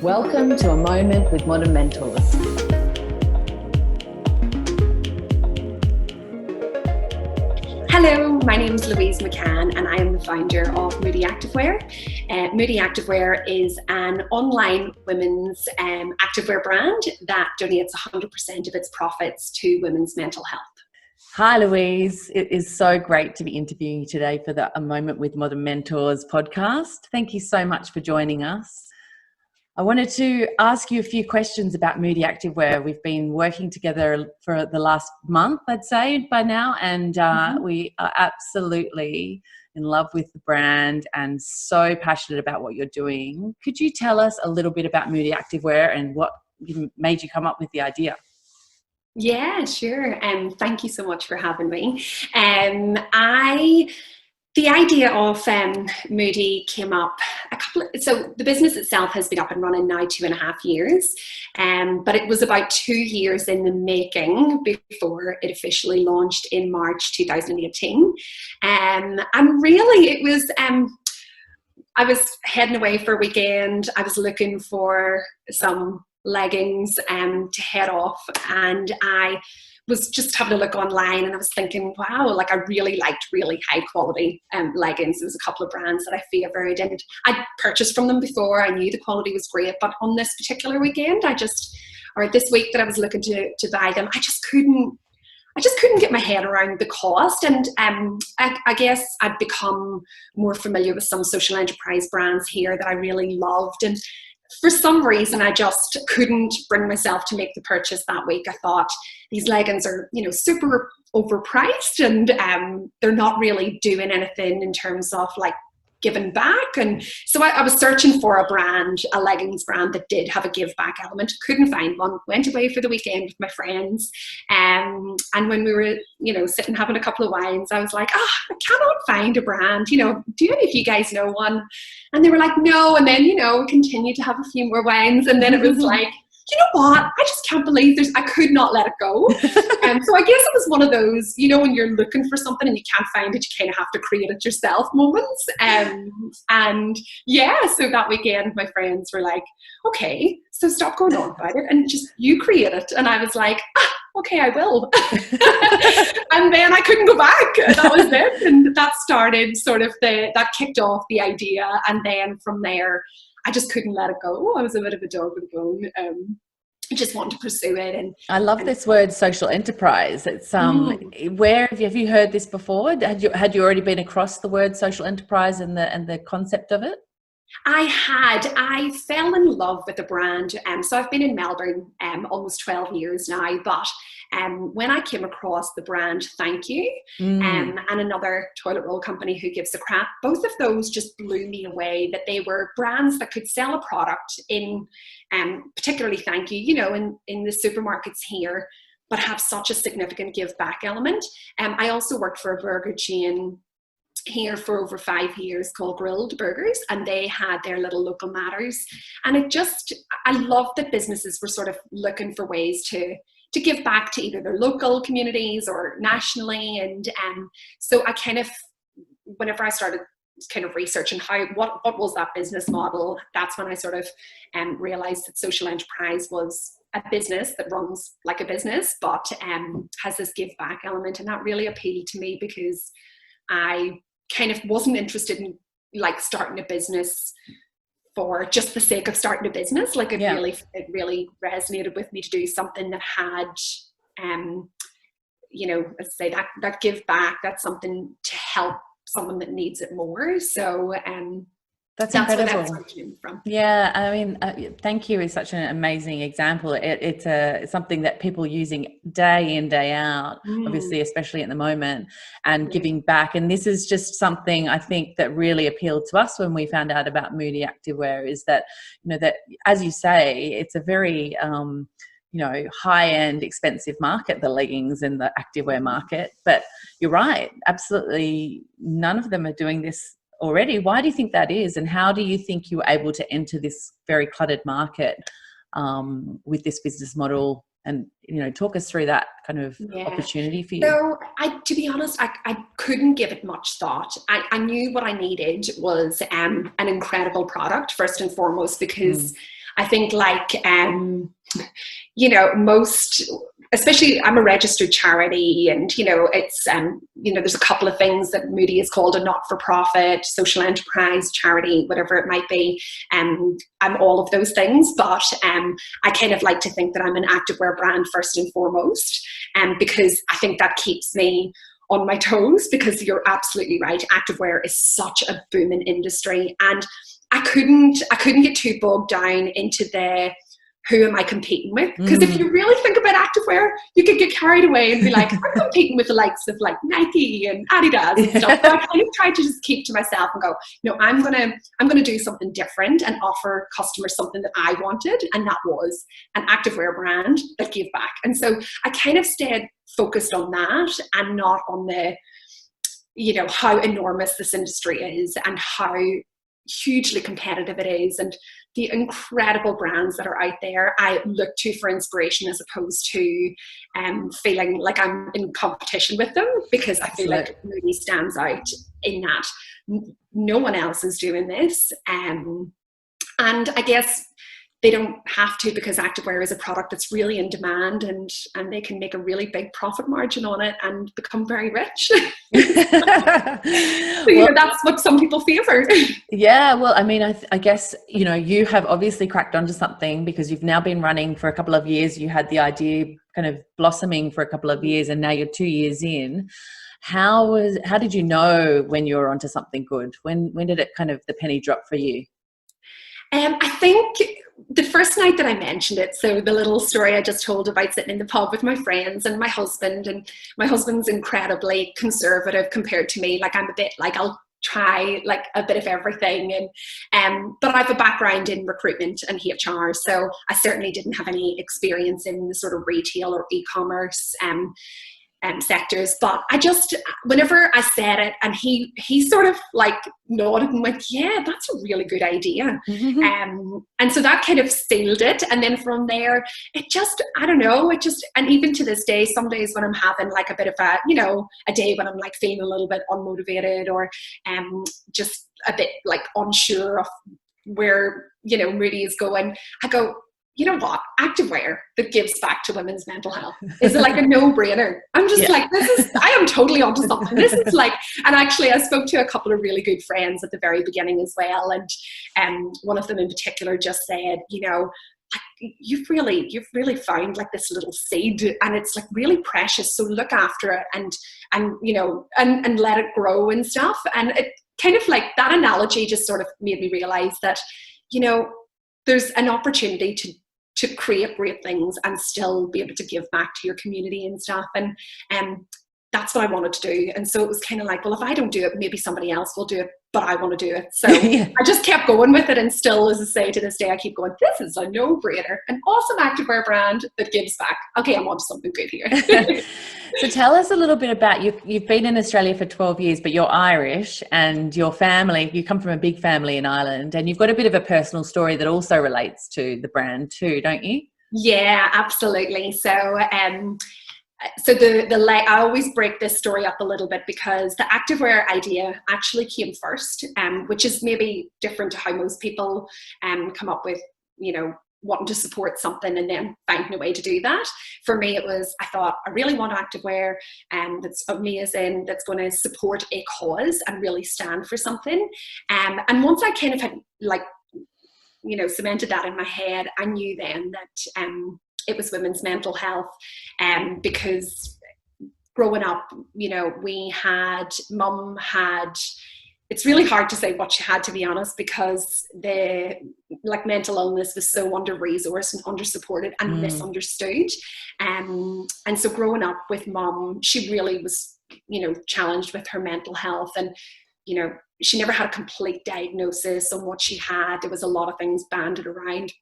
Welcome to A Moment with Modern Mentors. Hello, my name is Louise McCann and I am the founder of Moody Activewear. Moody Activewear is an online women's activewear brand that donates 100% of its profits to women's mental health. Hi, Louise. It is so great to be interviewing you today for the A Moment with Modern Mentors podcast. Thank you so much for joining us. I wanted to ask you a few questions about Moody Activewear. We've been working together for the last month, I'd say, by now, and we are absolutely in love with the brand and so passionate about what you're doing. Could you tell us a little bit about Moody Activewear and what made you come up with the idea? Yeah, sure. Thank you so much for having me. The idea of Moody came up so the business itself has been up and running now 2.5 years, but it was about 2 years in the making before it officially launched in March 2018. And really it was, I was heading away for a weekend. I was looking for some leggings to head off, and I was just having a look online and I was thinking, wow, like I really liked really high quality leggings. There was a couple of brands that I favoured and I'd purchased from them before. I knew the quality was great, but on this particular weekend, this week that I was looking to buy them, I just couldn't get my head around the cost. And I guess I'd become more familiar with some social enterprise brands here that I really loved. And for some reason, I just couldn't bring myself to make the purchase that week. I thought these leggings are, super overpriced, and they're not really doing anything in terms of like giving back. And so I was searching for a leggings brand that did have a give back element. Couldn't find one. Went away for the weekend with my friends. And when we were, sitting having a couple of wines, I was like, I cannot find a brand. Do any of you guys know one? And they were like, no. And then, we continued to have a few more wines. And then it was like, you know what? I just can't believe I could not let it go. And so I guess it was one of those, when you're looking for something and you can't find it, you kind of have to create it yourself moments. And yeah, so that weekend my friends were like, okay, so stop going on about it and just you create it. And I was like, okay, I will. And then I couldn't go back. That was it. And that started that kicked off the idea. And then from there, I just couldn't let it go. I was a bit of a dog with a bone. I just wanted to pursue it. And I love this word, social enterprise. It's where have you heard this before? Had you already been across the word social enterprise and the concept of it? I fell in love with the brand. So I've been in Melbourne almost 12 years now, but when I came across the brand Thank You and another toilet roll company Who Gives a Crap, both of those just blew me away, that they were brands that could sell a product in, particularly Thank You, in the supermarkets here, but have such a significant give back element. I also worked for a burger chain here for over 5 years called Grilled Burgers, and they had their little local matters. And I love that businesses were sort of looking for ways to give back to either their local communities or nationally. And so I whenever I started kind of researching what was that business model, that's when I sort of realized that social enterprise was a business that runs like a business, but has this give back element. And that really appealed to me because I kind of wasn't interested in like starting a business for just the sake of starting a business. Like it really resonated with me to do something that had, let's say that give back, that's something to help someone that needs it more. So, that's incredible. Where that came from. Yeah, I mean, Thank You is such an amazing example. It's something that people are using day in, day out, obviously, especially at the moment, and giving back. And this is just something I think that really appealed to us when we found out about Moody Activewear, is that, that, as you say, it's a very high-end, expensive market, the leggings and the activewear market. But you're right, absolutely none of them are doing this already. Why do you think that is, and how do you think you were able to enter this very cluttered market with this business model? And talk us through that kind of opportunity for you. So to be honest, I couldn't give it much thought. I knew what I needed was an incredible product, first and foremost, because I think most, especially I'm a registered charity, and it's there's a couple of things that Moody is called a not-for-profit, social enterprise, charity, whatever it might be. I'm all of those things, but I kind of like to think that I'm an activewear brand first and foremost, because I think that keeps me on my toes, because you're absolutely right, activewear is such a booming industry, and I couldn't get too bogged down into the who am I competing with? Because if you really think about activewear, you could get carried away and be like, I'm competing with the likes of like Nike and Adidas and stuff. So I kind of try to just keep to myself and go, no, I'm gonna do something different and offer customers something that I wanted, and that was an activewear brand that gave back. And so I kind of stayed focused on that and not on the, how enormous this industry is and how hugely competitive it is, and the incredible brands that are out there I look to for inspiration, as opposed to feeling like I'm in competition with them, because I feel like it really stands out in that no one else is doing this, and I guess they don't have to, because activewear is a product that's really in demand, and they can make a really big profit margin on it and become very rich. So, that's what some people favor. Yeah, well, I mean, I guess, you have obviously cracked onto something, because you've now been running for a couple of years. You had the idea kind of blossoming for a couple of years, and now you're 2 years in. How did you know when you were onto something good? When did it kind of, the penny drop for you? I think the first night that I mentioned it, so the little story I just told about sitting in the pub with my friends and my husband's incredibly conservative compared to me. Like, I'm a bit like, I'll try like a bit of everything, but I have a background in recruitment and HR, so I certainly didn't have any experience in the sort of retail or e-commerce sectors. But I just, whenever I said it, and he sort of like nodded and went, yeah, that's a really good idea. And so that kind of sealed it. And then from there, it just, I don't know, and even to this day, some days when I'm having like a bit of a day when I'm like feeling a little bit unmotivated, or just a bit like unsure of where, Moody is going, I go, you know what, activewear that gives back to women's mental health is like a no-brainer. I'm just like, I am totally onto something. This is like, and actually I spoke to a couple of really good friends at the very beginning as well. And one of them in particular just said, you've really found like this little seed, and it's like really precious. So look after it and let it grow and stuff. And it kind of like, that analogy just sort of made me realize that, there's an opportunity to create great things and still be able to give back to your community and stuff. And that's what I wanted to do. And so it was kind of like, well, if I don't do it, maybe somebody else will do it, but I want to do it. So I just kept going with it. And still, as I say, to this day, I keep going, this is a no-brainer, an awesome activewear brand that gives back. Okay, I'm onto something good here. So tell us a little bit about, you've been in Australia for 12 years, but you're Irish, and your family, you come from a big family in Ireland, and you've got a bit of a personal story that also relates to the brand too, don't you? Yeah, absolutely. So I always break this story up a little bit, because the activewear idea actually came first, which is maybe different to how most people come up with, wanting to support something and then finding a way to do that. For me, it was, I thought, I really want activewear that's amazing, that's going to support a cause and really stand for something. And once I kind of had like, cemented that in my head, I knew then that it was women's mental health, because growing up, mum had, it's really hard to say what she had, to be honest, because the mental illness was so under-resourced and under-supported and misunderstood. And so growing up with mum, she really was, challenged with her mental health, and, she never had a complete diagnosis on what she had. There was a lot of things banded around.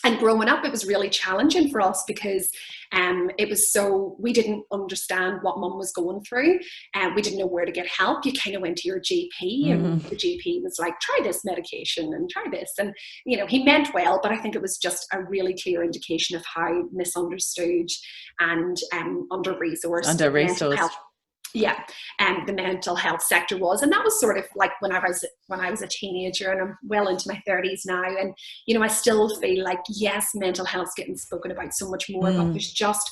And growing up, it was really challenging for us, because we didn't understand what mum was going through, and we didn't know where to get help. You kind of went to your GP, and the GP was like, try this medication and try this. And, he meant well, but I think it was just a really clear indication of how misunderstood and under-resourced mental health Yeah, and the mental health sector was, and that was sort of like when I was a teenager, and I'm well into my 30s now, and I still feel like, yes, mental health's getting spoken about so much more, but there's just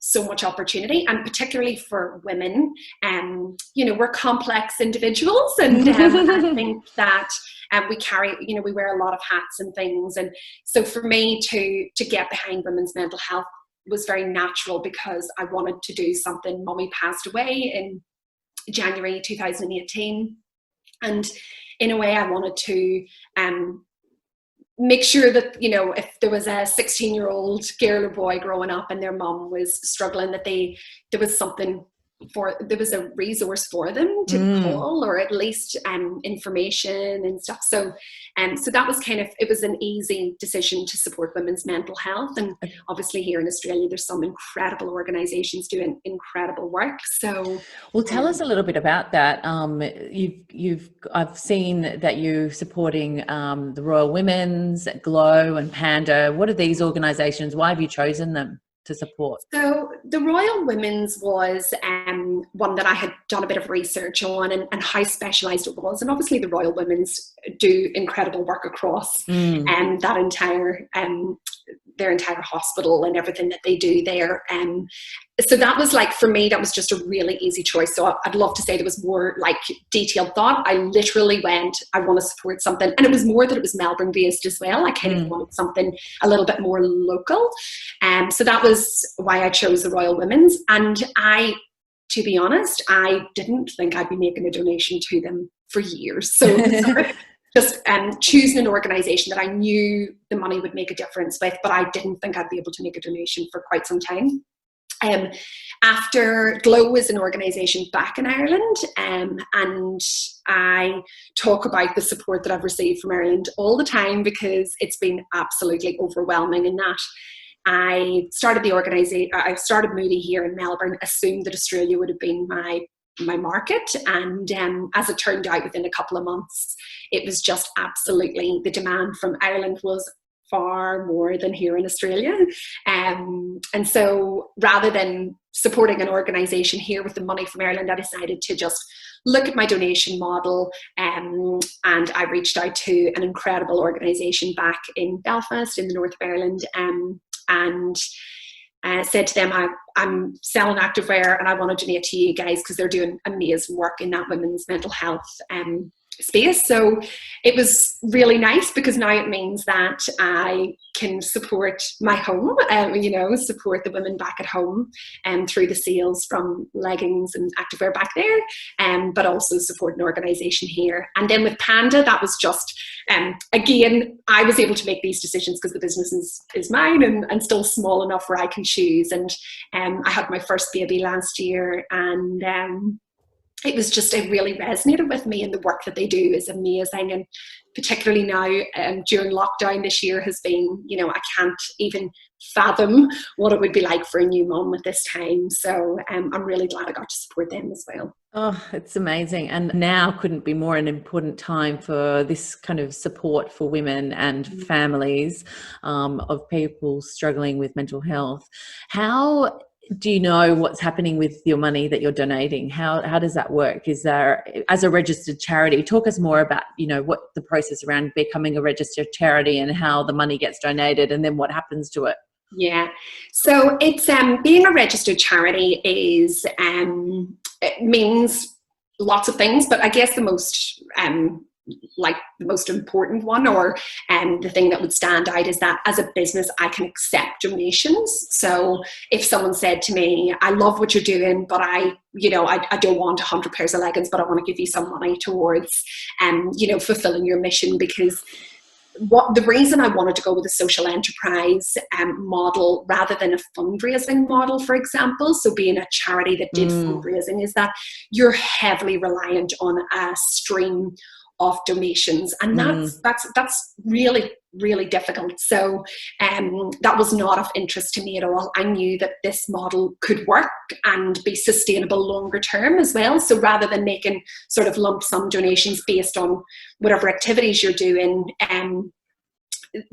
so much opportunity, and particularly for women. We're complex individuals, and I think that we carry, we wear a lot of hats and things, and so for me to get behind women's mental health was very natural, because I wanted to do something. Mommy passed away in January 2018, and in a way I wanted to make sure that, if there was a 16-year-old girl or boy growing up and their mum was struggling, that there was a resource for them to call, or at least information and stuff. So that was it was an easy decision to support women's mental health. And obviously here in Australia, there's some incredible organizations doing incredible work. So, well, tell us a little bit about that. I've seen that you're supporting the Royal Women's, Glow and Panda. What are these organizations? Why have you chosen them to support? So the Royal Women's was one that I had done a bit of research on, and how specialised it was. And obviously the Royal Women's do incredible work across that entire their entire hospital and everything that they do there. So that was for me, that was just a really easy choice. So I'd love to say there was more detailed thought. I literally went, I want to support something. And it was more that it was Melbourne based as well. I kind of wanted something a little bit more local. So that was why I chose the Royal Women's. And to be honest, I didn't think I'd be making a donation to them for years. So just choosing an organisation that I knew the money would make a difference with, but I didn't think I'd be able to make a donation for quite some time. After Glow is an organisation back in Ireland, and I talk about the support that I've received from Ireland all the time, because it's been absolutely overwhelming. In that, I started the organisation, I started Moody here in Melbourne, assumed that Australia would have been my market, and as it turned out, within a couple of months, it was just absolutely, the demand from Ireland was far more than here in Australia. And so rather than supporting an organisation here with the money from Ireland, I decided to just look at my donation model, and I reached out to an incredible organisation back in Belfast in the north of Ireland, and said to them, I'm selling activewear and I want to donate to you guys, because they're doing amazing work in that women's mental health space. So it was really nice, because now it means that I can support my home, support the women back at home, through the sales from leggings and activewear back there, but also support an organisation here. And then with Panda, that was just, again, I was able to make these decisions because the business is mine, and still small enough where I can choose. And I had my first baby last year, and it was just, it really resonated with me, and the work that they do is amazing. And particularly now, during lockdown this year has been, I can't even fathom what it would be like for a new mum at this time. So I'm really glad I got to support them as well. Oh, it's amazing. And now couldn't be more an important time for this kind of support for women and families of people struggling with mental health. How do you know what's happening with your money that you're donating? How does that work? Is there, as a registered charity, talk us more about, what the process around becoming a registered charity and how the money gets donated, and then what happens to it? Yeah, so it's being a registered charity is it means lots of things, but I guess the most important one, or the thing that would stand out, is that as a business I can accept donations. So if someone said to me, I love what you're doing, but I don't want 100 pairs of leggings, but I want to give you some money towards fulfilling your mission, because the reason I wanted to go with a social enterprise model rather than a fundraising model, for example, so being a charity that did fundraising, is that you're heavily reliant on a stream of donations, and that's really, really difficult. So that was not of interest to me at all. I knew that this model could work and be sustainable longer term as well. So rather than making sort of lump sum donations based on whatever activities you're doing,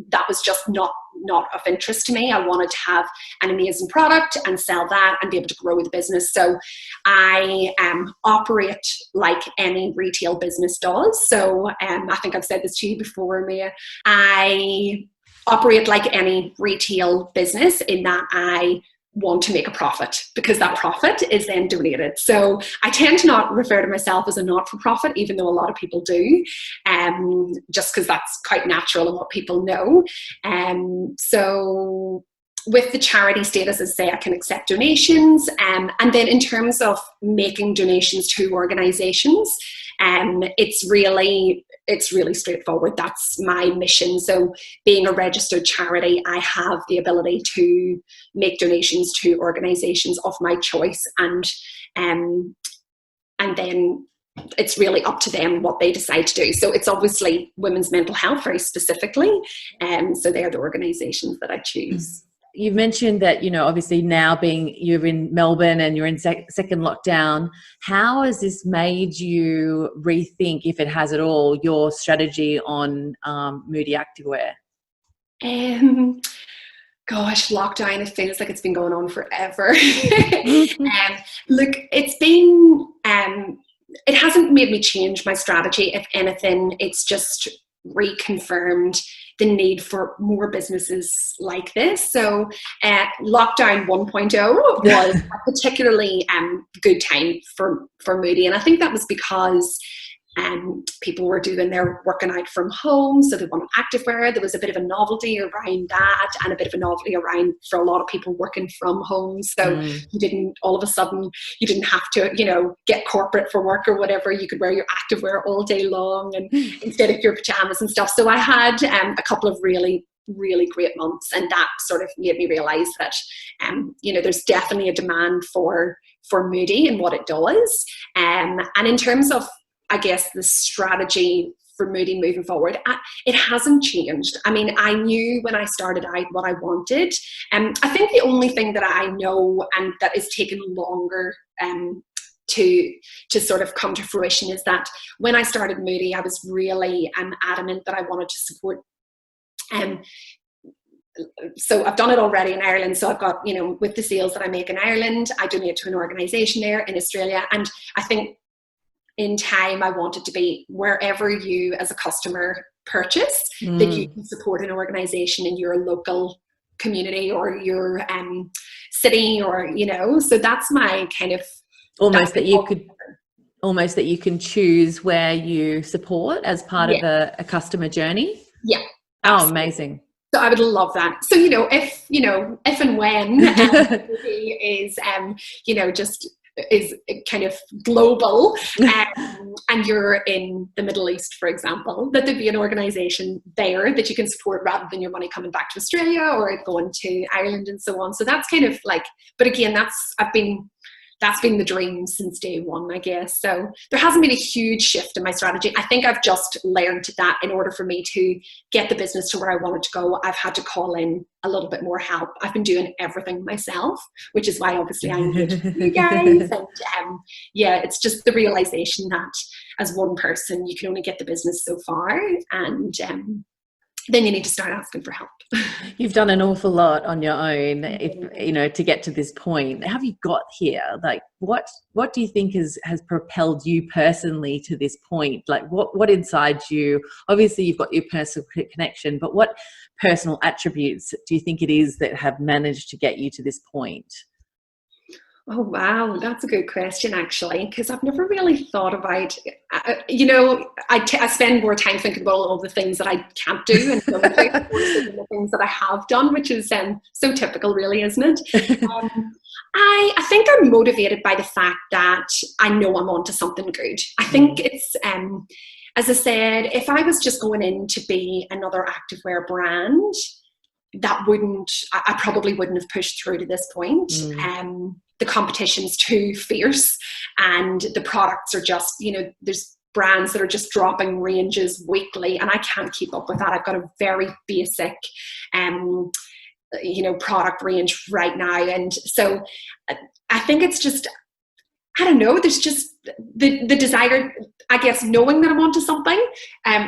that was just not of interest to me. I wanted to have an amazing product and sell that and be able to grow the business. So I operate like any retail business does. So I think I've said this to you before, Mia. I operate like any retail business in that I want to make a profit, because that profit is then donated. So I tend to not refer to myself as a not-for-profit, even though a lot of people do, just because that's quite natural and what people know. So with the charity status, as I say, I can accept donations. And then in terms of making donations to organisations, it's really straightforward. That's my mission. So being a registered charity, I have the ability to make donations to organisations of my choice, and then it's really up to them what they decide to do. So it's obviously women's mental health very specifically, so they're the organisations that I choose. You've mentioned that, obviously now you're in Melbourne and you're in second lockdown. How has this made you rethink, if it has at all, your strategy on Moody Activewear? Gosh, lockdown, it feels like it's been going on forever. Look, it's been, it hasn't made me change my strategy. If anything, it's just reconfirmed the need for more businesses like this. So lockdown 1.0 was a particularly good time for Moody. And I think that was because people were doing their working out from home, so they wanted activewear. There was a bit of a novelty around that, and a bit of a novelty around, for a lot of people, working from home. So you didn't, all of a sudden, you didn't have to, get corporate for work or whatever. You could wear your activewear all day long, and instead of your pajamas and stuff. So I had a couple of really great months, and that sort of made me realize that there's definitely a demand for Moody and what it does. And in terms of, I guess, the strategy for Moody moving forward, it hasn't changed. I mean, I knew when I started out what I wanted. I think the only thing that I know and that is taking longer to sort of come to fruition is that when I started Moody, I was really adamant that I wanted to support. So I've done it already in Ireland. So I've got, with the sales that I make in Ireland, I donate to an organisation there in Australia. And I think in time, I want it to be wherever you as a customer purchase, that you can support an organisation in your local community or your city, or, so that's my kind of... Almost that you can choose where you support as part of a customer journey. Yeah. Oh, amazing. So I would love that. So, if and when is, just is kind of global, and you're in the Middle East, for example, that there'd be an organisation there that you can support rather than your money coming back to Australia or going to Ireland and so on. So that's kind of like, but again, that's been the dream since day one, I guess. So there hasn't been a huge shift in my strategy. I think I've just learned that in order for me to get the business to where I want it to go, I've had to call in a little bit more help. I've been doing everything myself, which is why obviously I engage with you guys. And it's just the realization that as one person, you can only get the business so far. And then you need to start asking for help. You've done an awful lot on your own, to get to this point. How have you got here? Like, what do you think has propelled you personally to this point? Like, what inside you? Obviously, you've got your personal connection, but what personal attributes do you think it is that have managed to get you to this point? Oh, wow. That's a good question, actually, because I've never really thought about, I spend more time thinking about all the things that I can't do and the things that I have done, which is so typical, really, isn't it? I think I'm motivated by the fact that I know I'm onto something good. I think it's, as I said, if I was just going in to be another activewear brand, I probably wouldn't have pushed through to this point. The competition's too fierce, and the products are just, there's brands that are just dropping ranges weekly, and I can't keep up with that. I've got a very basic, product range right now. And so I think it's just I don't know, there's just the desire, I guess, knowing that I'm onto something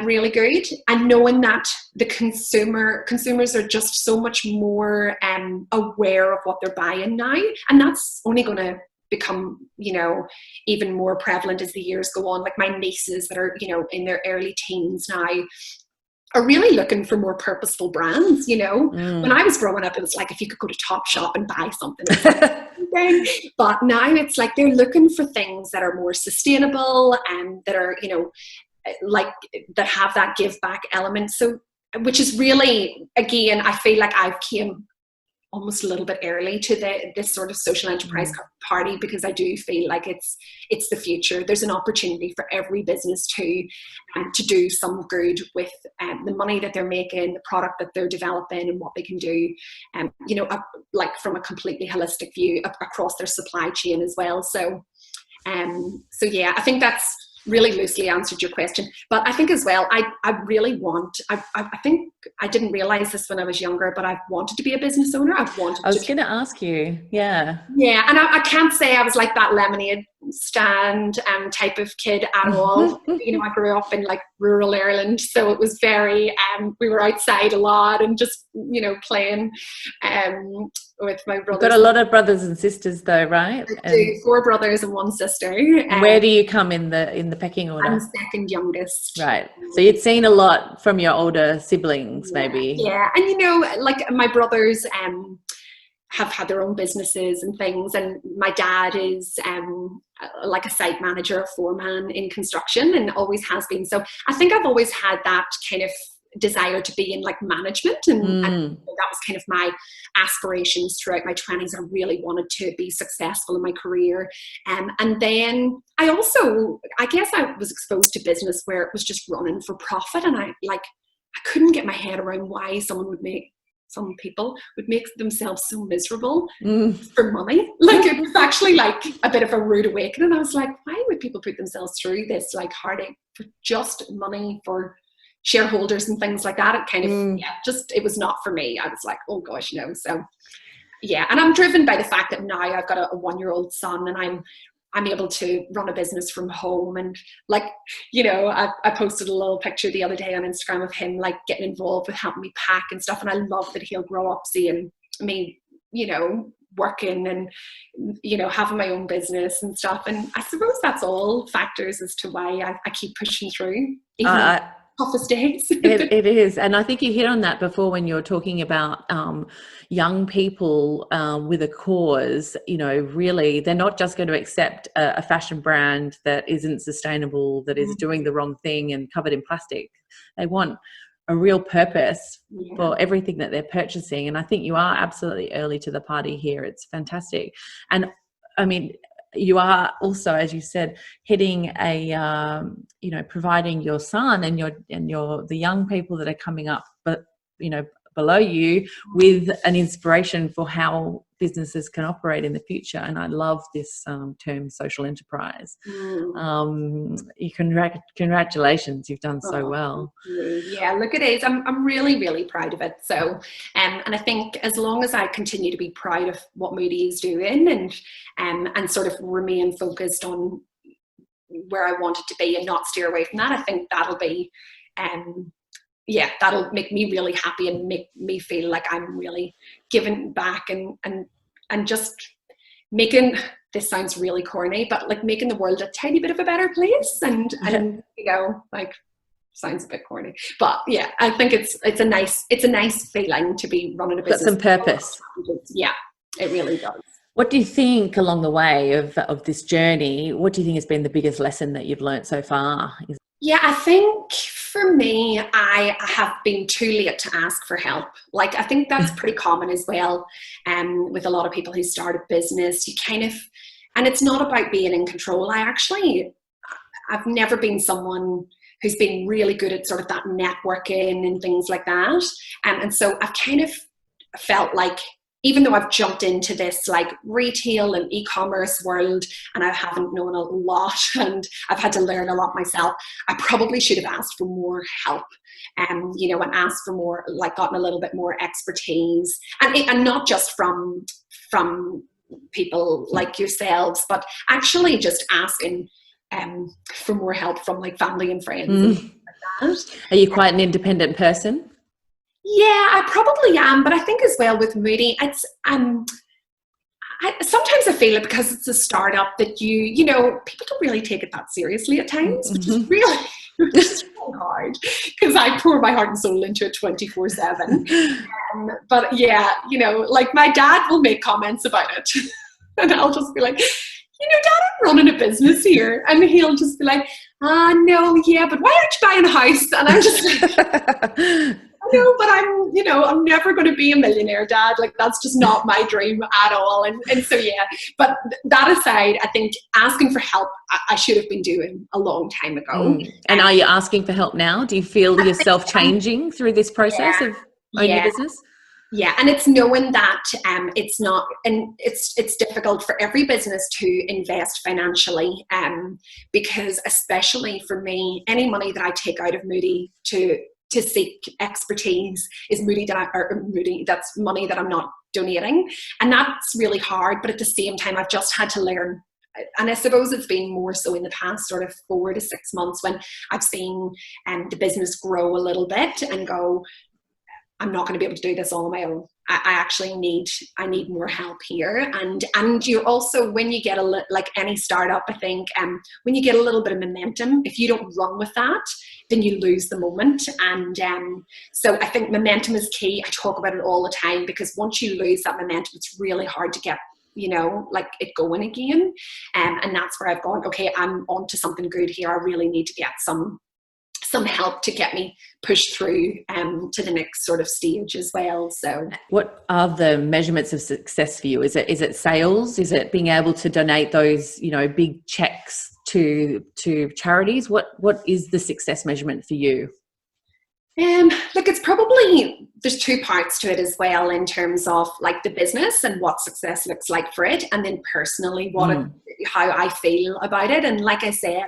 really good, and knowing that the consumers are just so much more aware of what they're buying now, and that's only going to become, you know, even more prevalent as the years go on. Like my nieces that are, you know, in their early teens now are really looking for more purposeful brands, you know. When I was growing up, it was like if you could go to Topshop and buy something, it was like, but now it's like they're looking for things that are more sustainable and that are, you know, like that have that give back element. So, which is really, again, I feel like I've came almost a little bit early to this sort of social enterprise party, because I do feel like it's the future. There's an opportunity for every business to do some good with the money that they're making, the product that they're developing, and what they can do, you know, like from a completely holistic view across their supply chain as well. So yeah, I think that's really loosely answered your question, but I think as well, I really want, I think I didn't realize this when I was younger, but I've wanted to be a business owner. I was going to ask you. Yeah, and I can't say I was like that lemonade stand type of kid at all. You know, I grew up in like rural Ireland, so it was very we were outside a lot and just, you know, playing with my brothers. You've got a lot of brothers and sisters though, right? I do, 4 brothers and 1 sister. Where do you come in the pecking order? I'm second youngest. Right. So you'd seen a lot from your older siblings, maybe. Yeah, and you know, like my brothers have had their own businesses and things, and my dad is like a site manager, a foreman in construction, and always has been. So I think I've always had that kind of desire to be in like management, and that was kind of my aspirations throughout my 20s. I really wanted to be successful in my career, and then I guess I was exposed to business where it was just running for profit, and I couldn't get my head around why some people would make themselves so miserable for money. Like it was actually like a bit of a rude awakening. I was like, why would people put themselves through this like heartache for just money, for shareholders and things like that? It kind of it was not for me. I was like, oh gosh, no. So yeah, and I'm driven by the fact that now I've got a 1-year-old son, and I'm able to run a business from home. And like, you know, I posted a little picture the other day on Instagram of him like getting involved with helping me pack and stuff, and I love that he'll grow up seeing me, you know, working and, you know, having my own business and stuff. And I suppose that's all factors as to why I keep pushing through even toughest days. It is, and I think you hit on that before when you were talking about young people with a cause. You know, really, they're not just going to accept a fashion brand that isn't sustainable, that is doing the wrong thing and covered in plastic. They want a real purpose for everything that they're purchasing, and I think you are absolutely early to the party here. It's fantastic. And I mean, you are also, as you said, hitting a you know, providing your son and the young people that are coming up, but you know, below you, with an inspiration for how businesses can operate in the future. And I love this term, social enterprise. Congratulations, you've done so well. Yeah, look, it is. I'm really, really proud of it. So, and I think as long as I continue to be proud of what Moody is doing, and sort of remain focused on where I want it to be and not steer away from that, I think that'll be, that'll make me really happy and make me feel like I'm really giving back and just making, this sounds really corny, but like making the world a tiny bit of a better place. And you know, like, sounds a bit corny, but yeah, I think it's a nice feeling to be running a business. Got some purpose. Yeah, it really does. What do you think along the way of this journey? What do you think has been the biggest lesson that you've learned so far? Yeah, I think for me, I have been too late to ask for help. Like, I think that's pretty common as well. With a lot of people who start a business, you kind of, and it's not about being in control. I've never been someone who's been really good at sort of that networking and things like that. And so I've kind of felt like, even though I've jumped into this like retail and e-commerce world, and I haven't known a lot and I've had to learn a lot myself, I probably should have asked for more help, you know, and asked for more, like gotten a little bit more expertise, and not just from people like yourselves, but actually just asking for more help from like family and friends and things like that. Are you quite an independent person? Yeah, I probably am, but I think as well with Moody, it's sometimes I feel it because it's a startup that you know, people don't really take it that seriously at times, which is really, which is really hard because I pour my heart and soul into it 24/7. But yeah, you know, like my dad will make comments about it and I'll just be like, you know, Dad, I'm running a business here. And he'll just be like, no, yeah, but why aren't you buying a house? And I'm just like, no, but I'm never going to be a millionaire, Dad. Like, that's just not my dream at all. And so, yeah, but that aside, I think asking for help, I should have been doing a long time ago. And are you asking for help now? Do you feel yourself changing through this process of owning your business? Yeah, and it's knowing that it's not, and it's difficult for every business to invest financially, because especially for me, any money that I take out of Moody to seek expertise is that's money that I'm not donating, and that's really hard. But at the same time, I've just had to learn. And I suppose it's been more so in the past sort of 4 to 6 months when I've seen the business grow a little bit and go, I'm not going to be able to do this all on my own. I actually need more help here. And you also, when you get like any startup, I think, when you get a little bit of momentum, if you don't run with that, then you lose the moment. And so I think momentum is key. I talk about it all the time because once you lose that momentum, it's really hard to get, you know, like it going again. And that's where I've gone, okay, I'm on to something good here. I really need to get some help to get me pushed through to the next sort of stage as well. So what are the measurements of success for you? Is it sales? Is it being able to donate those, you know, big checks to charities? What is the success measurement for you? Look, it's probably, there's 2 parts to it as well in terms of like the business and what success looks like for it, and then personally how I feel about it. And like I said,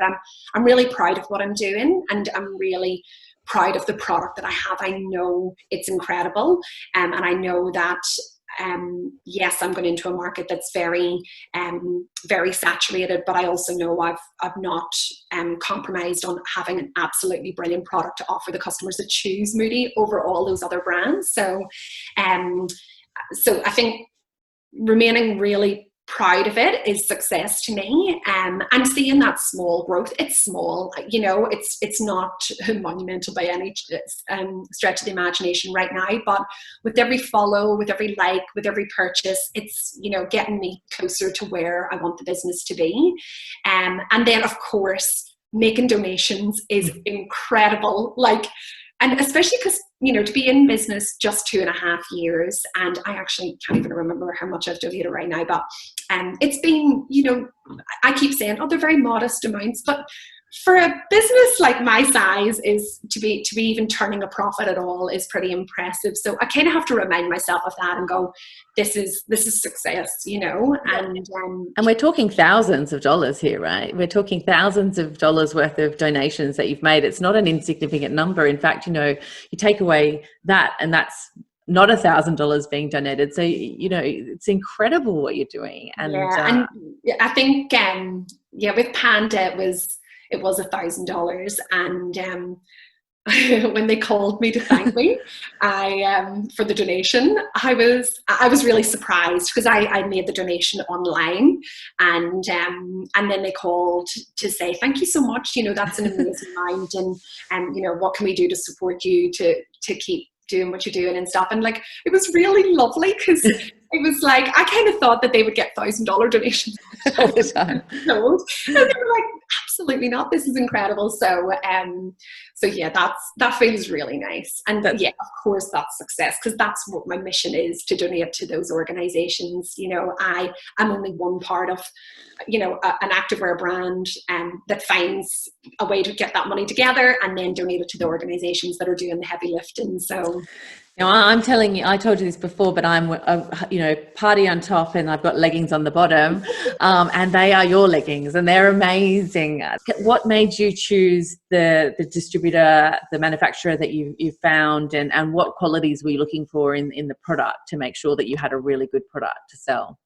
I'm really proud of what I'm doing, and I'm really proud of the product that I have. I know it's incredible, and I know that yes, I'm going into a market that's very very saturated, but I also know I've not compromised on having an absolutely brilliant product to offer the customers that choose Moody over all those other brands. So I think remaining really proud of it is success to me, and seeing that small growth. It's small, you know, it's not monumental by any stretch of the imagination right now, but with every follow, with every like, with every purchase, it's, you know, getting me closer to where I want the business to be. And then of course making donations is incredible, like, and especially because, you know, to be in business just 2.5 years, and I actually can't even remember how much I've donated right now, but it's been, you know, I keep saying, oh, they're very modest amounts, but for a business like my size, is to be even turning a profit at all is pretty impressive. So I kind of have to remind myself of that and go, this is success, you know. And we're talking thousands of dollars here, right? We're talking thousands of dollars worth of donations that you've made. It's not an insignificant number. In fact, you know, you take away that, and that's not $1,000 being donated. So, you know, it's incredible what you're doing. And and I think with Panda it was $1,000, and when they called me to thank me, for the donation, I was really surprised because I made the donation online, and then they called to say thank you so much. You know, that's an amazing amount, and you know, what can we do to support you to keep doing what you're doing and stuff. And like, it was really lovely because it was like, I kind of thought that they would get $1,000 donations all the time. And they were like, absolutely not, this is incredible. So yeah, that feels really nice. And yeah, of course that's success, because that's what my mission is, to donate to those organizations. You know, I'm only one part of, you know, an activewear brand that finds a way to get that money together and then donate it to the organizations that are doing the heavy lifting. So now, I'm telling you, I told you this before, but I'm, you know, party on top and I've got leggings on the bottom, and they are your leggings and they're amazing. What made you choose the distributor, the manufacturer that you found, and what qualities were you looking for in the product to make sure that you had a really good product to sell?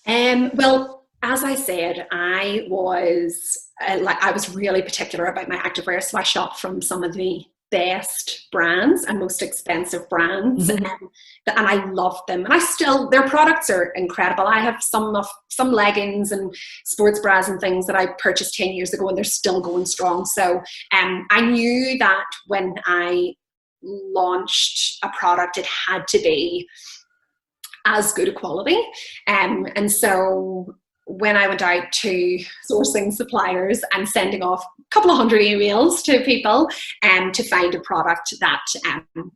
Well, as I said, I was really particular about my activewear, so I shopped from some of the best brands and most expensive brands, and I loved them. And their products are incredible. I have some leggings and sports bras and things that I purchased 10 years ago, and they're still going strong. So I knew that when I launched a product, it had to be as good a quality. And so when I went out to sourcing suppliers and sending off a couple of hundred emails to people to find a product that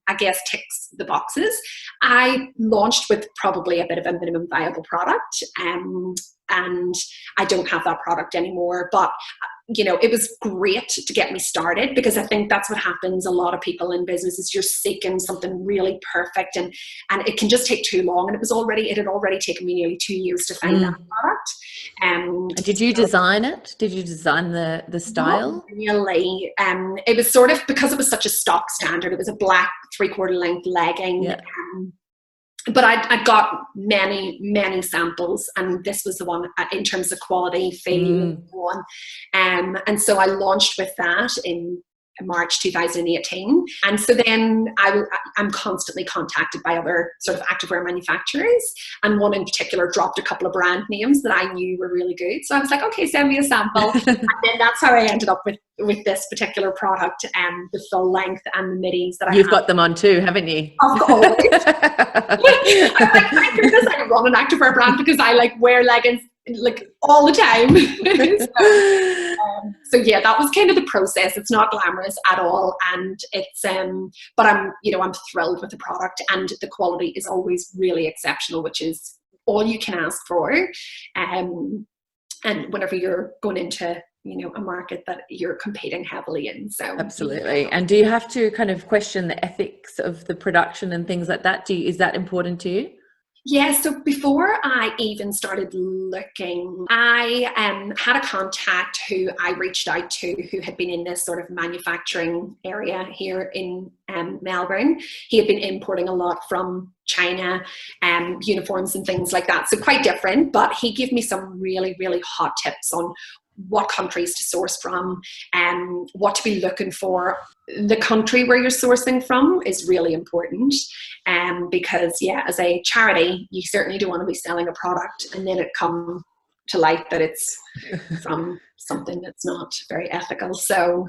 I guess ticks the boxes, I launched with probably a bit of a minimum viable product. And I don't have that product anymore, but it was great to get me started, because I think that's what happens. A lot of people in business is you're seeking something really perfect, and it can just take too long. And it had already taken me nearly 2 years to find that product. Did you design it? Did you design the style? Not really. It was sort of, because it was such a stock standard. It was a black 3/4 length legging. Yeah. But I got many samples, and this was the one in terms of quality, feel, one. And so I launched with that in March 2018. And so then I'm constantly contacted by other sort of activewear manufacturers, and one in particular dropped a couple of brand names that I knew were really good. So I was like, okay, send me a sample. And then that's how I ended up with this particular product, and the full length and the middies that You've got them on too, haven't you? Of course. I'm like, thank goodness I run an activewear brand, because I wear leggings all the time. So yeah, that was kind of the process. It's not glamorous at all, and it's but I'm thrilled with the product, and the quality is always really exceptional, which is all you can ask for. And whenever you're going into a market that you're competing heavily in. So absolutely. And do you have to kind of question the ethics of the production and things like that? Is that important to you? Yeah, so before I even started looking, I had a contact who I reached out to, who had been in this sort of manufacturing area here in Melbourne. He had been importing a lot from China, uniforms and things like that. So quite different, but he gave me some really, really hot tips on what countries to source from and what to be looking for. The country where you're sourcing from is really important, because as a charity, you certainly don't want to be selling a product and then it come to light that it's from something that's not very ethical. So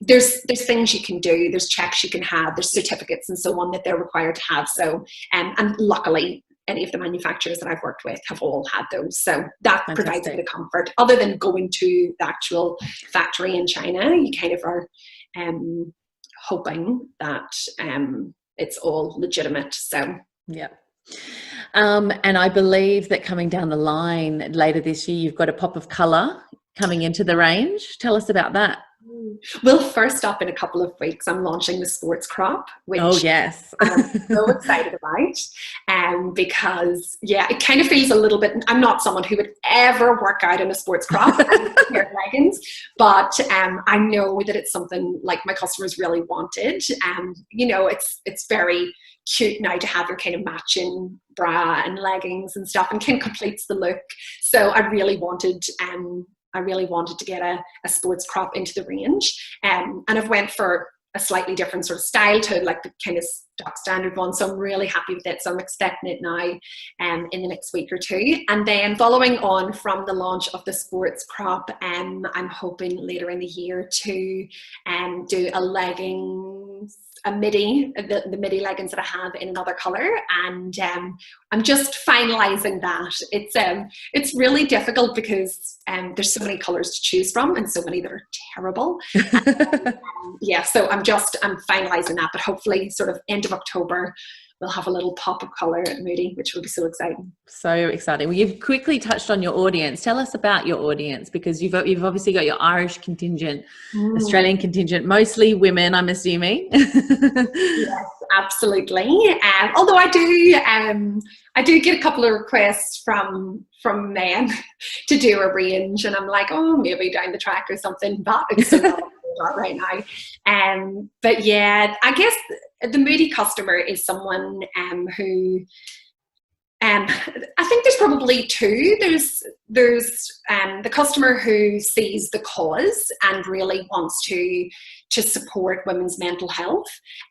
there's things you can do, there's checks you can have, there's certificates and so on that they're required to have. So and luckily any of the manufacturers that I've worked with have all had those. So that provides a bit of comfort. Other than going to the actual factory in China, you kind of are hoping that it's all legitimate. So yeah. And I believe that coming down the line later this year, you've got a pop of colour coming into the range. Tell us about that. Well, first up, in a couple of weeks, I'm launching the sports crop, which yes. I'm so excited about, because it kind of feels a little bit, I'm not someone who would ever work out in a sports crop and wear leggings, but I know that it's something like my customers really wanted. It's very cute now to have your kind of matching bra and leggings and stuff, and kind of completes the look. So I really wanted to get a sports crop into the range, and I've went for a slightly different sort of style to like the kind of stock standard one. So I'm really happy with it. So I'm expecting it now in the next week or two. And then following on from the launch of the sports crop, I'm hoping later in the year to do a leggings, a midi, the midi leggings that I have in another color. And I'm just finalizing that. It's really difficult because there's so many colors to choose from and so many that are terrible. So I'm finalizing that, but hopefully sort of end of October, we'll have a little pop of colour at Moody, which will be so exciting. So exciting. Well, you've quickly touched on your audience. Tell us about your audience, because you've obviously got your Irish contingent, Australian contingent, mostly women, I'm assuming. Yes, absolutely. Although I do get a couple of requests from men to do a range, and I'm like, oh, maybe down the track or something, but it's so not right now. But yeah, I guess the Moody customer is someone who I think there's probably two. There's the customer who sees the cause and really wants to support women's mental health,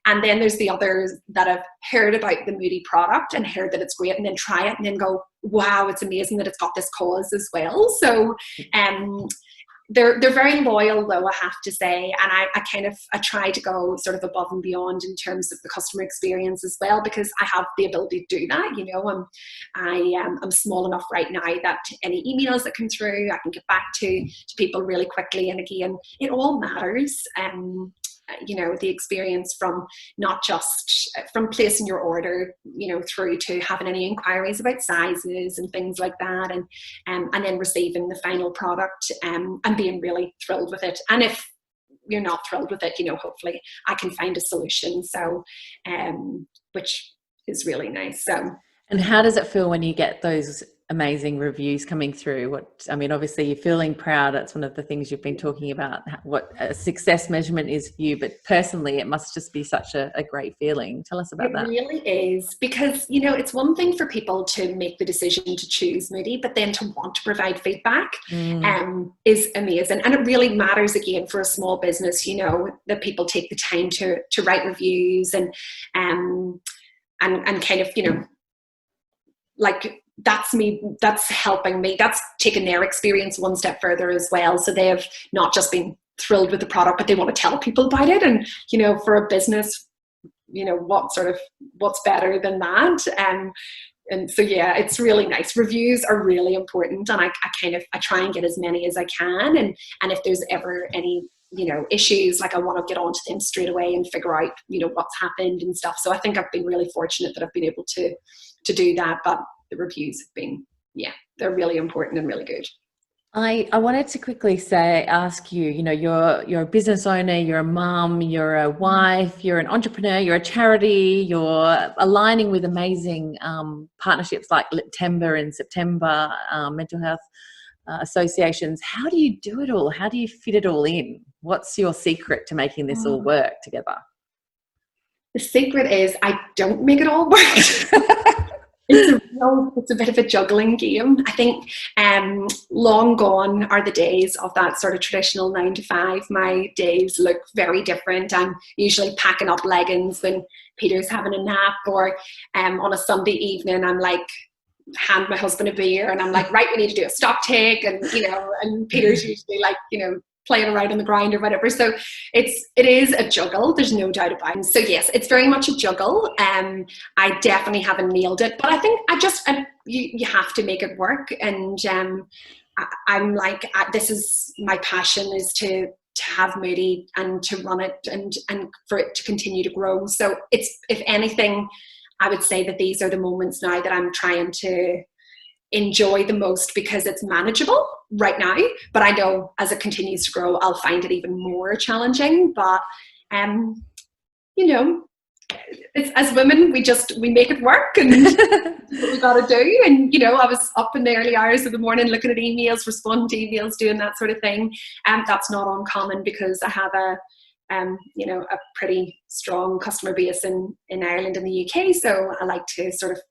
and then there's the others that have heard about the Moody product and heard that it's great, and then try it and then go, wow, it's amazing that it's got this cause as well. So they're very loyal, though, I have to say, and I try to go sort of above and beyond in terms of the customer experience as well, because I have the ability to do that. You know, I'm small enough right now that any emails that come through, I can get back to people really quickly. And again, it all matters. You know, the experience from not just from placing your order, you know, through to having any inquiries about sizes and things like that, and then receiving the final product and being really thrilled with it. And if you're not thrilled with it, you know, hopefully I can find a solution. So, which is really nice. So. And how does it feel when you get those amazing reviews coming through? Obviously you're feeling proud. That's one of the things you've been talking about, what a success measurement is for you, but personally it must just be such a great feeling. Tell us about that. It really is, because, you know, it's one thing for people to make the decision to choose Moody, but then to want to provide feedback is amazing. And it really matters, again, for a small business, you know, that people take the time to write reviews and kind of, you know, like, that's helping me, that's taking their experience one step further as well. So they have not just been thrilled with the product, but they want to tell people about it. And, you know, for a business, you know, what's better than that? And so, yeah, it's really nice. Reviews are really important, and I try and get as many as I can. And if there's ever any, you know, issues, like, I want to get onto them straight away and figure out, you know, what's happened and stuff. So I think I've been really fortunate that I've been able to do that. But the reviews have been, yeah, they're really important and really good. I wanted to quickly ask you, you know, you're a business owner, you're a mum, you're a wife, you're an entrepreneur, you're a charity, you're aligning with amazing partnerships like Timber in September, mental health associations. How do you do it all? How do you fit it all in? What's your secret to making this all work together? The secret is I don't make it all work. It's a bit of a juggling game. I think long gone are the days of that sort of traditional 9 to 5. My days look very different. I'm usually packing up leggings when Peter's having a nap, or on a Sunday evening I'm like, hand my husband a beer and I'm like, right, we need to do a stock take, and, you know, and Peter's usually like, you know, playing around on the ground or whatever. So it is a juggle, there's no doubt about it. So yes, it's very much a juggle. I definitely haven't nailed it, but I think you have to make it work. And I'm like, this is my passion, is to have Moody and to run it and for it to continue to grow. So it's, if anything, I would say that these are the moments now that I'm trying to enjoy the most, because it's manageable right now, but I know as it continues to grow I'll find it even more challenging. But you know, it's, as women, we make it work, and what we got to do. And, you know, I was up in the early hours of the morning looking at emails, responding to emails, doing that sort of thing, and that's not uncommon because I have you know, a pretty strong customer base in Ireland and the UK, so I like to sort of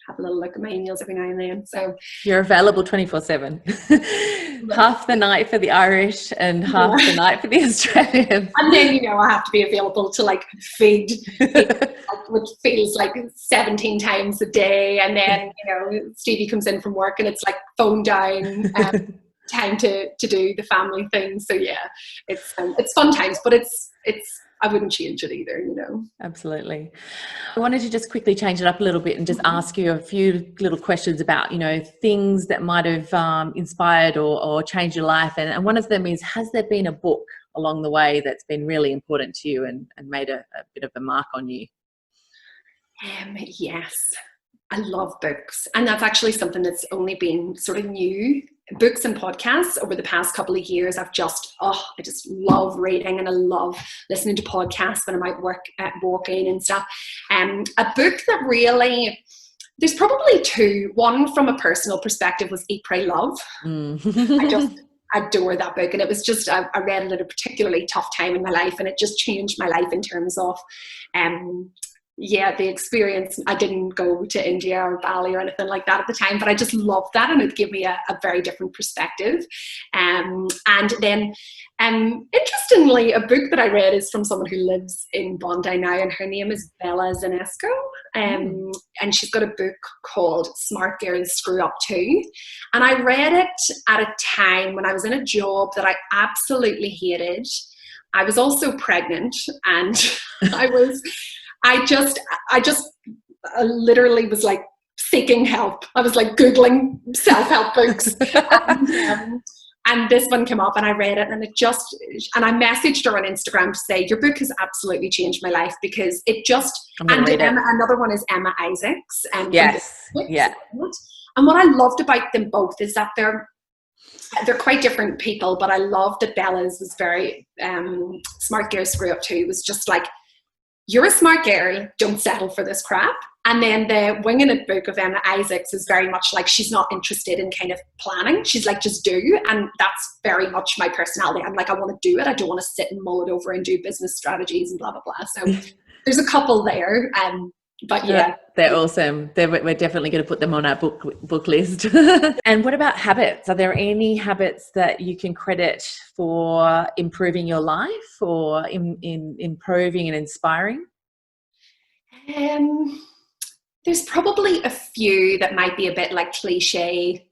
have a little look at my emails every now and then. So you're available 24/7. Half the night for the Irish and half the night for the Australians. And then, you know, I have to be available to like feed which feels like 17 times a day. And then, you know, Stevie comes in from work and it's like phone down, time to do the family thing. So yeah, it's fun times, but it's I wouldn't change it either, you know. Absolutely. I wanted to just quickly change it up a little bit and just ask you a few little questions about, you know, things that might have inspired or changed your life. And one of them is, has there been a book along the way that's been really important to you and made a bit of a mark on you? Yes, I love books. And that's actually something that's only been sort of new. Books and podcasts over the past couple of years. I just love reading, and I love listening to podcasts when I'm out walking and stuff. A book that really, there's probably two. One from a personal perspective was Eat, Pray, Love. I just adore that book, and it was just, I read it at a particularly tough time in my life, and it just changed my life in terms of yeah, the experience, I didn't go to India or Bali or anything like that at the time, but I just loved that, and it gave me a very different perspective. And then, interestingly, a book that I read is from someone who lives in Bondi now, and her name is Bella Zanesco. And she's got a book called Smart Girls Screw Up Too. And I read it at a time when I was in a job that I absolutely hated. I was also pregnant, and I literally was like seeking help. I was like Googling self-help books. And this one came up, and I read it, and I messaged her on Instagram to say, your book has absolutely changed my life, because it just, another one is Emma Isaacs. Yes. Yeah. And what I loved about them both is that they're quite different people, but I loved that Bella's was very, Smart Girl Screw Up Too was just like, you're a smart girl, don't settle for this crap. And then the Winging It book of Emma Isaacs is very much like, she's not interested in kind of planning. She's like, just do. And that's very much my personality. I'm like, I want to do it. I don't want to sit and mull it over and do business strategies and blah, blah, blah. So there's a couple there. But yeah, they're awesome. We're definitely going to put them on our book list. And what about habits? Are there any habits that you can credit for improving your life, or in improving and inspiring? There's probably a few that might be a bit like cliche,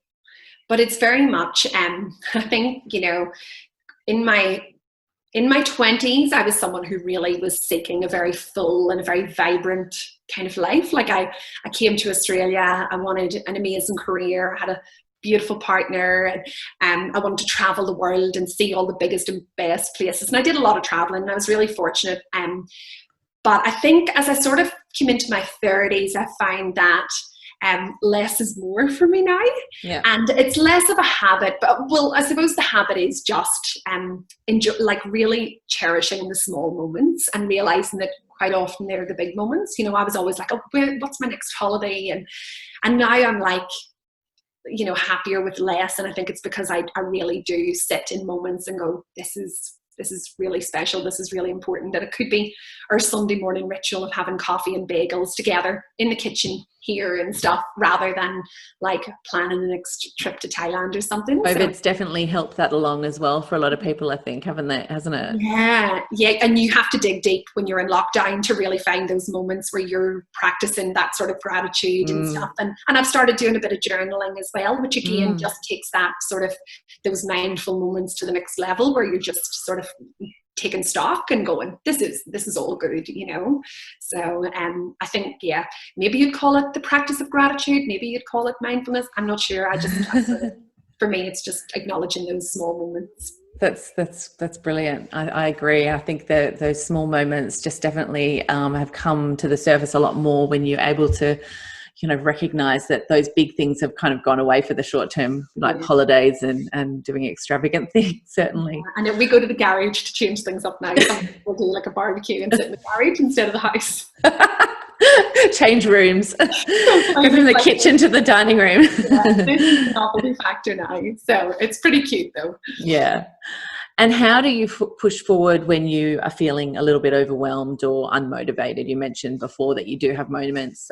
but it's very much, I think, you know, in my 20s, I was someone who really was seeking a very full and a very vibrant kind of life. Like I came to Australia, I wanted an amazing career, I had a beautiful partner, and I wanted to travel the world and see all the biggest and best places. And I did a lot of traveling, and I was really fortunate. But I think as I sort of came into my 30s, I find that less is more for me now. Yeah. And it's less of a habit, but well, I suppose the habit is just like really cherishing the small moments and realizing that quite often they're the big moments. You know, I was always like, oh, what's my next holiday? And now I'm like, you know, happier with less. And I think it's because I really do sit in moments and go, this is really special. This is really important. And it could be our Sunday morning ritual of having coffee and bagels together in the kitchen here and stuff, rather than like planning the next trip to Thailand or something. COVID's definitely helped that along as well for a lot of people, I think, hasn't it? Yeah. And you have to dig deep when you're in lockdown to really find those moments where you're practicing that sort of gratitude and stuff. And I've started doing a bit of journaling as well, which again just takes that sort of those mindful moments to the next level, where you're just sort of taking stock and going, this is all good, you know. So I think, yeah, maybe you'd call it the practice of gratitude, maybe you'd call it mindfulness, I'm not sure. I for me, it's just acknowledging those small moments. That's brilliant. I agree. I think that those small moments just definitely have come to the surface a lot more when you're able to, you know, recognize that those big things have kind of gone away for the short term, like holidays and doing extravagant things, certainly. And if we go to the garage to change things up now, we'll do like a barbecue and sit in the garage instead of the house. Change rooms. Go from the kitchen to the dining room. This is a novelty factor now. So it's pretty cute though. Yeah. And how do you push forward when you are feeling a little bit overwhelmed or unmotivated? You mentioned before that you do have moments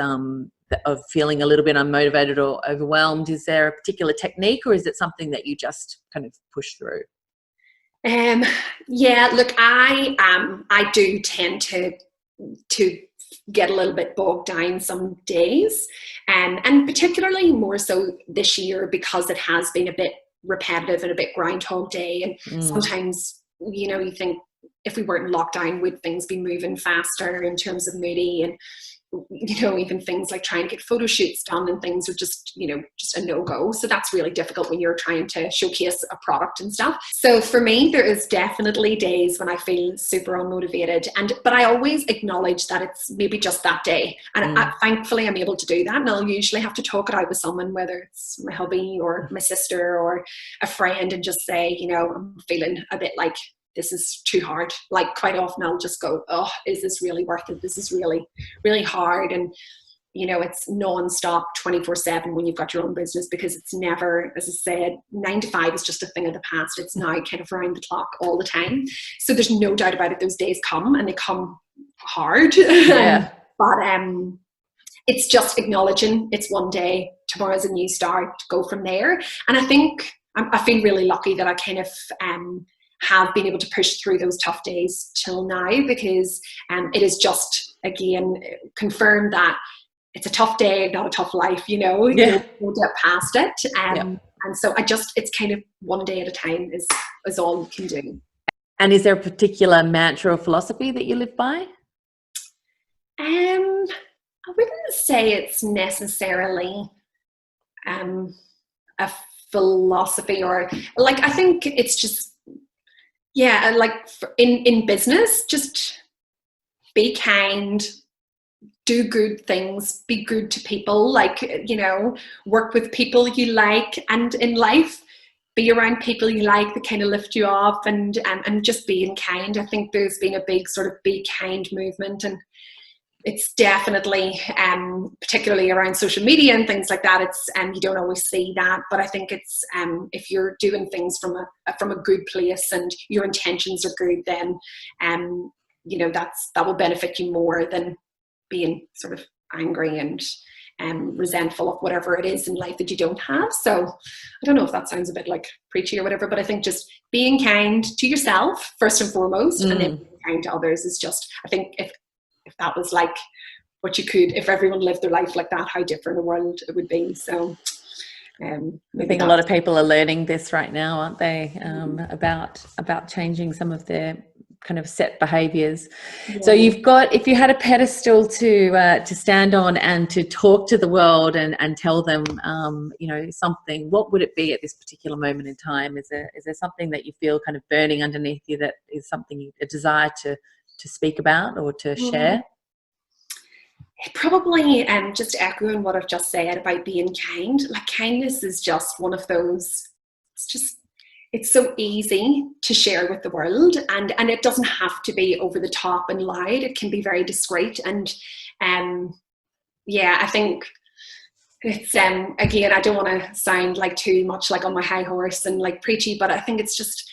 of feeling a little bit unmotivated or overwhelmed. Is there a particular technique, or is it something that you just kind of push through? Yeah, look, I do tend to get a little bit bogged down some days, and particularly more so this year because it has been a bit repetitive and a bit Groundhog Day, and sometimes, you know, you think if we weren't in lockdown, would things be moving faster in terms of Moody? And you know, even things like trying to get photo shoots done and things are just, you know, just a no-go. So that's really difficult when you're trying to showcase a product and stuff. So for me, there is definitely days when I feel super unmotivated, but I always acknowledge that it's maybe just that day. And thankfully I'm able to do that. And I'll usually have to talk it out with someone, whether it's my hubby or my sister or a friend, and just say, you know, I'm feeling a bit like this is too hard. Like quite often I'll just go, oh, is this really worth it? This is really, really hard. And, you know, it's non-stop 24/7 when you've got your own business, because it's never, as I said, 9 to 5 is just a thing of the past. It's now kind of around the clock all the time. So there's no doubt about it. Those days come, and they come hard. Yeah. But it's just acknowledging it's one day, tomorrow's a new start, go from there. And I think I feel really lucky that I kind of have been able to push through those tough days till now, because it is just, again, confirmed that it's a tough day, not a tough life, Yeah. You'll get past it. And so it's kind of one day at a time is all you can do. And is there a particular mantra or philosophy that you live by? I wouldn't say it's necessarily a philosophy, or like, I think it's just, like in business, just be kind, do good things, be good to people, work with people you like, and in life, be around people you like that kind of lift you up, and just being kind. I think there's been a big sort of be kind movement, and it's definitely, particularly around social media and things like that, it's you don't always see that, but I think it's if you're doing things from a good place and your intentions are good, then that will benefit you more than being sort of angry and resentful of whatever it is in life that you don't have. So I don't know if that sounds a bit like preachy or whatever, but I think just being kind to yourself first and foremost, and then being kind to others is just, I think if that was like what you could, if everyone lived their life like that, how different a world it would be. So I think a lot of people are learning this right now, aren't they? About changing some of their kind of set behaviors. Yeah. So if you had a pedestal to stand on and to talk to the world and tell them, something, what would it be at this particular moment in time? Is there something that you feel kind of burning underneath you that is something, a desire to speak about or to share? Probably just echoing what I've just said about being kind. Like, kindness is just one of those, it's so easy to share with the world, and it doesn't have to be over the top and loud. It can be very discreet, and I think it's again, I don't want to sound like too much like on my high horse and like preachy, but I think it's just,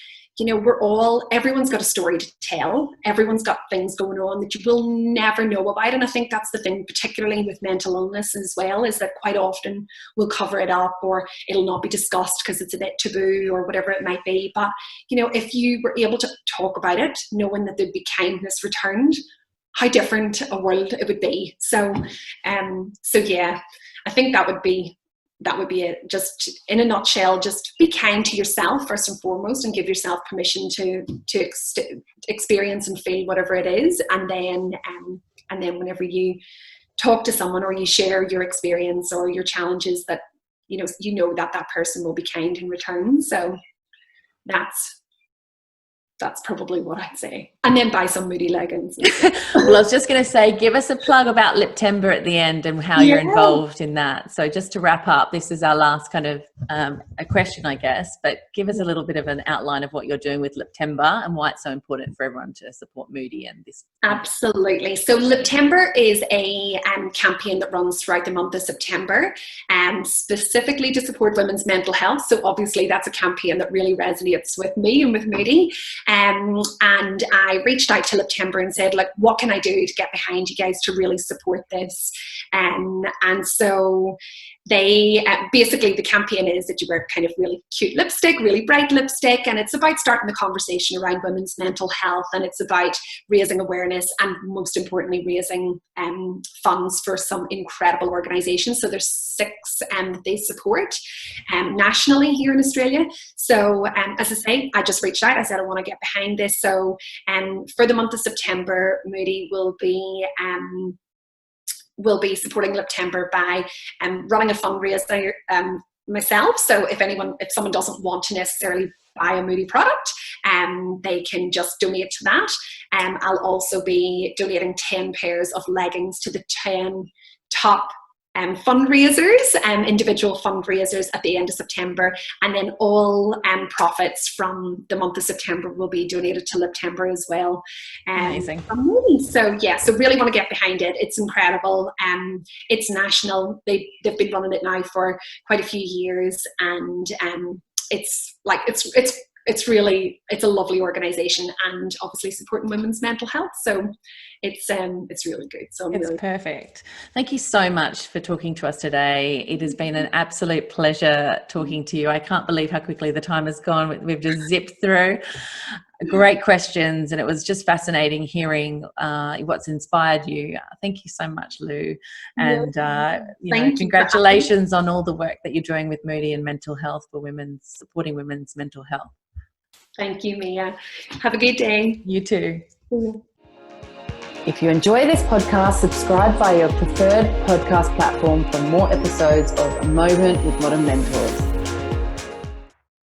everyone's got a story to tell. Everyone's got things going on that you will never know about. And I think that's the thing, particularly with mental illness as well, is that quite often we'll cover it up, or it'll not be discussed because it's a bit taboo or whatever it might be. But, if you were able to talk about it, knowing that there'd be kindness returned, how different a world it would be. So, I think that would be it. Just in a nutshell, just be kind to yourself first and foremost, and give yourself permission to experience and feel whatever it is, and then whenever you talk to someone or you share your experience or your challenges, that that person will be kind in return. So that's probably what I'd say. And then buy some Moody leggings. Well, I was just going to say, give us a plug about Liptember at the end and how you're involved in that. So just to wrap up, this is our last kind of a question, I guess, but give us a little bit of an outline of what you're doing with Liptember and why it's so important for everyone to support Moody and this. Absolutely. So Liptember is a campaign that runs throughout the month of September, specifically to support women's mental health. So obviously that's a campaign that really resonates with me and with Moody. And I reached out to Liptember and said, like, what can I do to get behind you guys to really support this? And so they basically, the campaign is that you wear kind of really cute lipstick, really bright lipstick, and it's about starting the conversation around women's mental health, and it's about raising awareness and, most importantly, raising funds for some incredible organisations. So there's 6 that they support nationally here in Australia. So as I say, I just reached out. I said I want to get behind this. So for the month of September, Moody will be supporting Liptember by running a fundraiser myself. So if someone doesn't want to necessarily buy a Moody product, they can just donate to that. I'll also be donating 10 pairs of leggings to the 10 top fundraisers, individual fundraisers at the end of September, and then all profits from the month of September will be donated to Liptember as well. Amazing. So really want to get behind it. It's incredible. It's national. They've been running it now for quite a few years, and it's it's a lovely organisation, and obviously supporting women's mental health. So it's really good. So it's perfect. Thank you so much for talking to us today. It has been an absolute pleasure talking to you. I can't believe how quickly the time has gone. We've just zipped through. Great questions, and it was just fascinating hearing what's inspired you. Thank you so much, Lou, and congratulations on all the work that you're doing with Moody and mental health for supporting women's mental health. Thank you, Mia. Have a good day. You too. If you enjoy this podcast, subscribe via your preferred podcast platform for more episodes of A Moment with Modern Mentors.